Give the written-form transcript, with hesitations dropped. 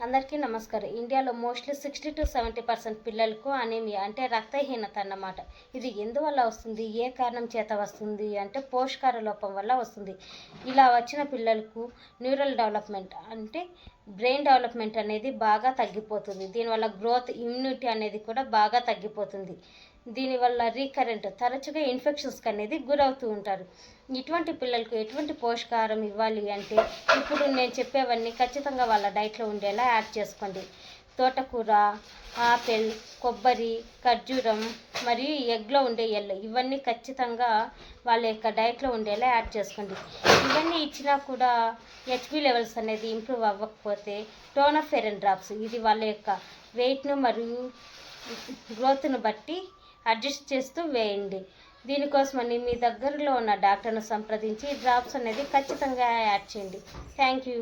అందరికీ నమస్కారం. ఇండియాలో మోస్ట్లీ 60-70% పిల్లలకు అనీమియా అంటే రక్తహీనత అన్నమాట. ఇది ఎందువల్ల వస్తుంది, ఏ కారణం చేత వస్తుంది అంటే పోషకాహార లోపం వల్ల వస్తుంది. ఇలా వచ్చిన పిల్లలకు న్యూరల్ డెవలప్మెంట్ అంటే బ్రెయిన్ డెవలప్మెంట్ అనేది బాగా తగ్గిపోతుంది. దీనివల్ల గ్రోత్, ఇమ్యూనిటీ అనేది కూడా బాగా తగ్గిపోతుంది. దీనివల్ల రీకరెంట్ తరచుగా ఇన్ఫెక్షన్స్కి అనేది గురవుతూ ఉంటారు. ఇటువంటి పిల్లలకు ఎటువంటి పోషకాహారం ఇవ్వాలి అంటే ఇప్పుడు నేను చెప్పేవన్నీ ఖచ్చితంగా వాళ్ళ డైట్లో ఉండేలా యాడ్ చేసుకోండి. తోటకూర, ఆపిల్, కొబ్బరి, ఖర్జూరం మరియు ఎగ్లో ఉండే ఎల్లు ఇవన్నీ ఖచ్చితంగా వాళ్ళ యొక్క డైట్లో ఉండేలా యాడ్ చేసుకోండి. ఇవన్నీ ఇచ్చినా కూడా హెచ్బి లెవెల్స్ అనేది ఇంప్రూవ్ అవ్వకపోతే టోనోఫెరన్ డ్రాప్స్ ఇది వాళ్ళ యొక్క వెయిట్ను మరియు గ్రోత్ను బట్టి అడ్జస్ట్ చేస్తూ వేయండి. దీనికోసమని మీ దగ్గరలో ఉన్న డాక్టర్ను సంప్రదించి డ్రాప్స్ అనేది ఖచ్చితంగా యాడ్ చేయండి. Thank you.